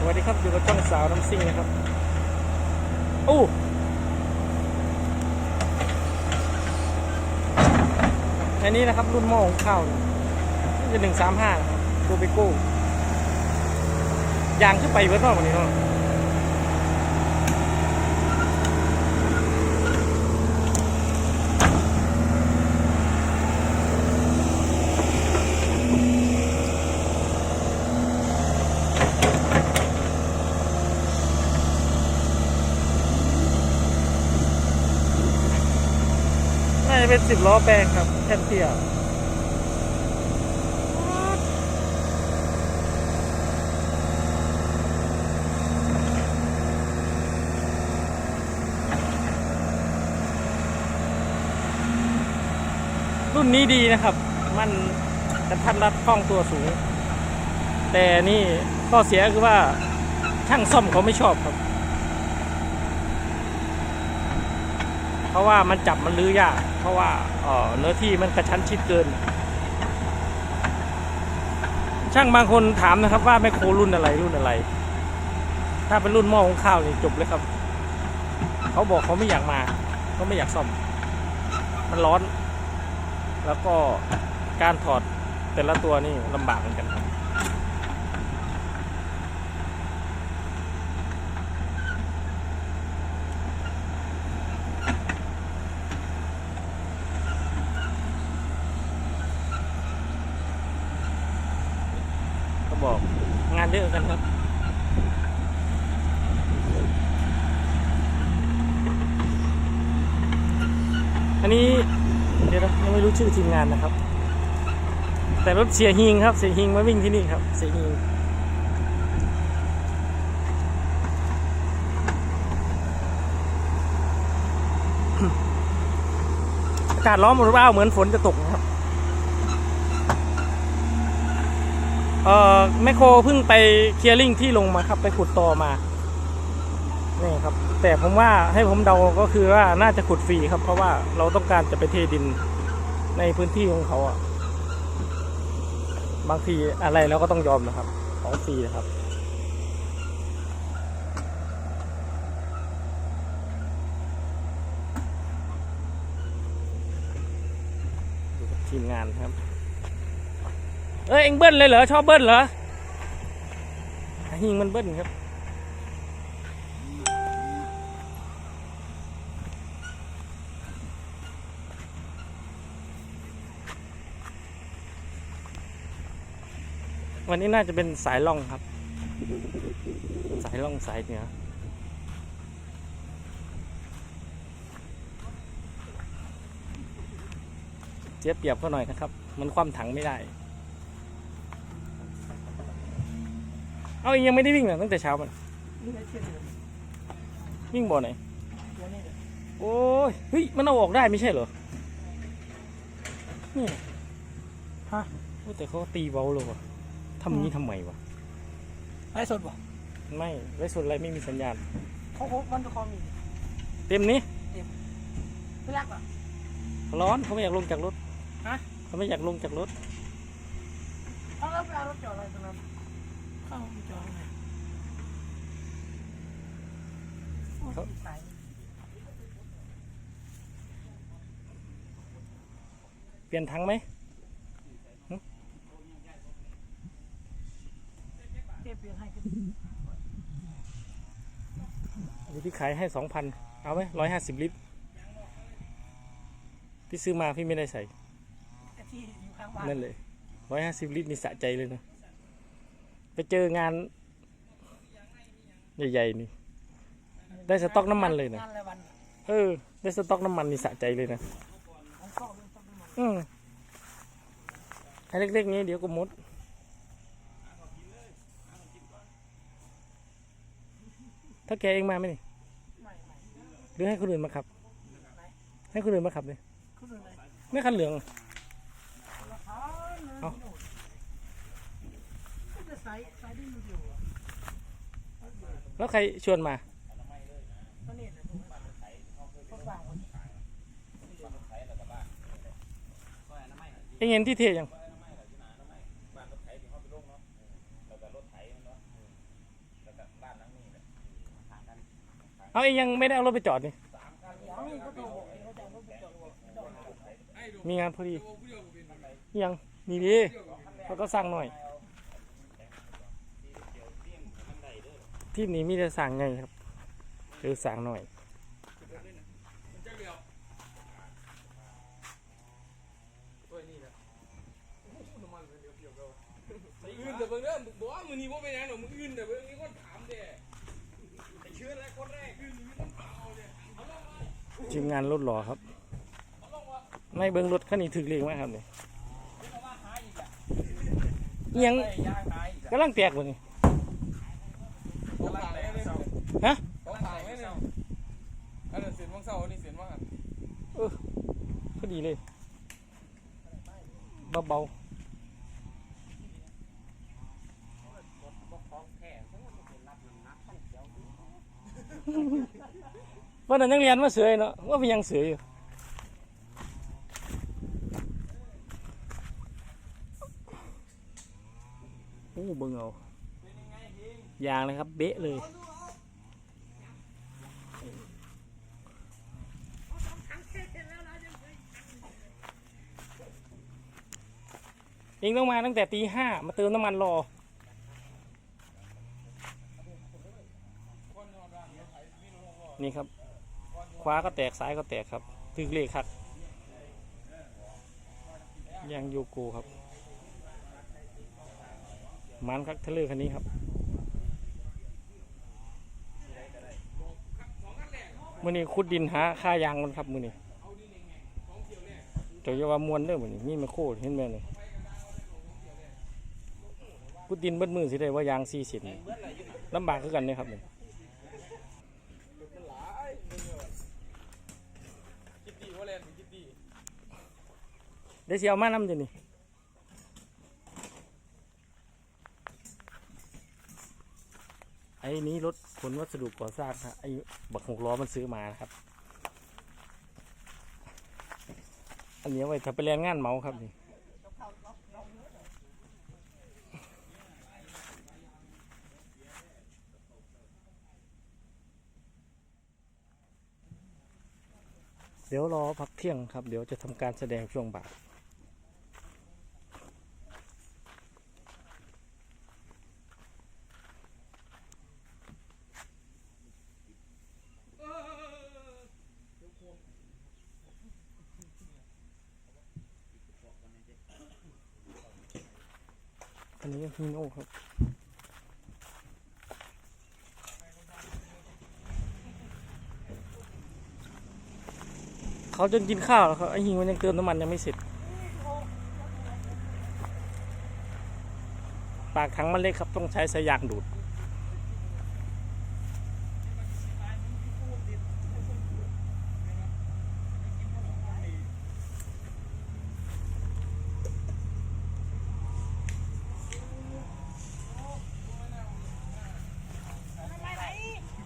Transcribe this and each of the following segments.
วัสดีครับอยู่กับช่องสาวน้ำซิ่งนะครับโอ้อันนี้นะครับรุ่นหม้อของข้าวจะ135นะครับโกเบโก้ยางขึ้นไปเวิร์ดนอกกว่านี้เนาะน่าจะเป็น10 ล้อแปลงครับแทนเทียรุ่นนี้ดีนะครับมันกระทัดรัดคล่องตัวสูงแต่นี่ข้อเสียคือว่าช่างซ่อมเขาไม่ชอบครับเพราะว่ามันจับมันลื้อยากเพราะว่าเนื้อที่มันกระชั้นชิดเกินช่างบางคนถามนะครับว่าแมคโครรุ่นอะไรถ้าเป็นรุ่นหม้อหุงข้าวนี่จบเลยครับเขาบอกเขาไม่อยากมาเขาไม่อยากซ่อมมันร้อนแล้วก็การถอดแต่ละตัวนี่ลำบากเหมือนกันครับก็บอกงานเยอะกันครับอันนี้เดี๋ยวนะยังไม่รู้ชื่อทีมงานนะครับแต่รถเสียฮิงครับเสียฮิงมาวิ่งที่นี่ครับเสียฮิงอากาศร้อนหมดว่าเหมือนฝนจะตกนะครับแมคโครเพิ่งไปเคลียร์ลิงที่ลงมาครับไปขุดตอมานี่ครับแต่ผมว่าให้ผมเดาก็คือว่าน่าจะขุดฟรีครับเพราะว่าเราต้องการจะไปเทดินในพื้นที่ของเขาอ่ะบางทีอะไรเราก็ต้องยอมนะครับของฟรีนะครับดูกับทีมงานครับเอ้ยเอ็งเบิ้ลเลยเหรอชอบเบิ้ลเหรอหิงมันเบิ้ลครับวันนี้น่าจะเป็นสายล่องครับสายล่องสายเหนือเสียเปรียบเขาหน่อยนะครับมันคว่ำถังไม่ได้เอายังไม่ได้วิ่งเลยตั้งแต่เช้ามันวิ่งบ่อไหนโอ้ยเฮ้ยมันเอาออกได้ไม่ใช่เหรอนี่ฮะแต่เขาตีเบาเลยวะทำนี้ทำไมวะไร้สดบ่ไม่ไร้สดอะไรไม่มีสัญญาณเขาวันทุกคอมีเต็มนี้ไม่รักอ่ะร้อนเขาไม่อยากลงจากรถฮะเขาไม่อยากลงจากรถเขาแล้วไปเอารถจอดอะไรตรงนั้นเข้าจอดไงเปลี่ยนถังไหมเปลี่ยนให้อยู่ที่ขายให้ 2,000เอาไหม150 ลิตรพี่ซื้อมาพี่ไม่ได้ใส่นั่นเลย150 ลิตรนี่สะใจเลยนะไปเจองานใหญ่ๆนี่ได้สต็อกน้ำมันเลยนะได้สต็อกน้ำมันนี่สะใจเลยนะให้เล็กๆนี้เดี๋ยวก็หมดถ้าแกเองมาไหมนี่หรือให้คนอื่นมาขับให้คนอื่นมาขับเลยไม่คันเหลืองเอาแล้วใครชวนมาเองเห็นที่เทยัง เอาเองยังไม่ได้เอารถไปจอดนี่ ยังก็โทรบอกเองเขาจะเอารถไปจอดบอก มีงานพอดียังนี่ดิเขาก็สั่งหน่อยทีมนี้มีแต่สั่งไงครับคือสั่งหน่อย อื่นแต่เบิ่งเด้อบอกว่ามือนี้ว่าเป็นยังหรอกมึงอื่นแต่เบิ่งมีคนถามเด้ไอ้เชื้อแรกคนแรกอื่นมีคนถามเอาเด้เอาลงมา ทีมงานรถหล่อครับไม่เบิ้งรถคันนี้ถึกเลขไหมครับเนี่ยยังกำลังแตกวะนี่ เขาถ่ายไว้เลย ฮะ เขาถ่ายไว้เลยอันนั้นเสียนวังเสาร์นี่เสียนวังหัน พอดีเลยเบาๆวันนั้นยังเรียนมาเสือเนาะว่าเป็นยังเสืออยู่โอ้เบิ่งเอายางเลยครับเบ๊ะเลยเองต้องมาตั้งแต่ตี 5มาเติมน้ำมันรอนี่ครับขวาก็แตกซ้ายก็แตกครับถึกเลขครับยางโยโกครับมันครับเทเลอร์คันนี้ครับมือนี้ขุดดินหาค่ายางมันครับมือนี้เจ้าอย่าว่ามวนเด้อมือนี้มีไมโครเห็นไหมเนี่ยขุดดินเบิดมือสิได้ว่ายาง40ลำบากคือกันเนี่ยครับเนี่ย คิดดีว่าแลนคิดดี เดี๋ยวสิเอามานำจะนี่ไอ้นี้รถขนวัสดุก่อสร้างครับไอ้บัก6 ล้อมันซื้อมานะครับอันนี้เอาไว้ถ้าไปแรงงานเหมาครับนี่เดี๋ยวรอพักเที่ยงครับเดี๋ยวจะทำการแสดงช่วงบ่ายอันนี้ก็ฮีโน่ครับเขาจนกินข้าวแล้วครับไอ้หิงมันยังเติมน้ำมันยังไม่เสร็จปากถังมันเล็กครับต้องใช้สายยางดูด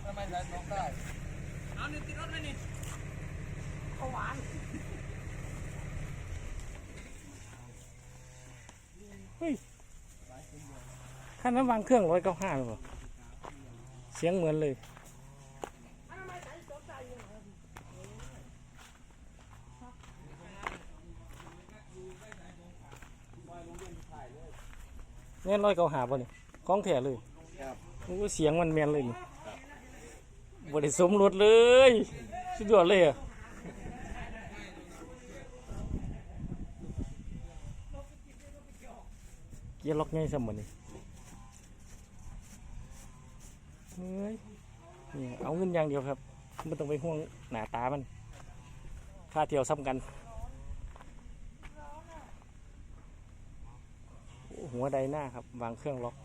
ทำไมใช้น้องได้เอาหนึ่งติดรถไหมนี่ เขาหวาน เฮ้ยคันนั้นวางเครื่อง195หรือเปล่าเสียงเหมือนเลยเนี่ย195ป่ะนี่ของแท้เลยโอ้เสียงมันแมนเลยนี่บริสมรถเลยสุดยอดเลยอ่ะเกียร์ล็อกง่ายสมบัตินี่เฮ้ยนี่เอาเงินอย่างเดียวครับไม่ต้องไปห่วงหน้าตามันค่าเที่ยวซ้ำกันโอ้หัวไดหน้าครับวางเครื่องล็อก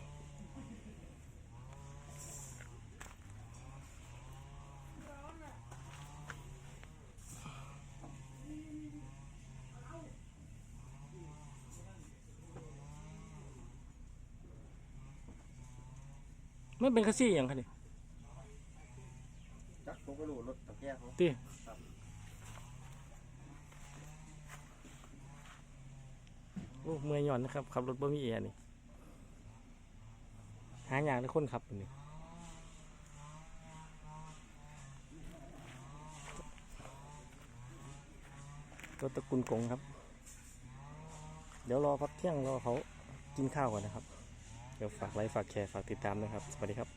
ไม่เป็นคัสซี่อย่างคะนี่ จักผมก็รู้รถตะแกรงเขา ตีโอ้เมื่อยหย่อนนะครับขับรถบ่มีแอร์นี่หาอย่างได้คนขับนี่ ถตระกูลกงครับ เดี๋ยวรอพักเที่ยงรอเขากินข้าวก่อนนะครับ เดี๋ยวฝากไลค์ฝากแชร์ฝากติดตามด้วยครับ สวัสดีครับ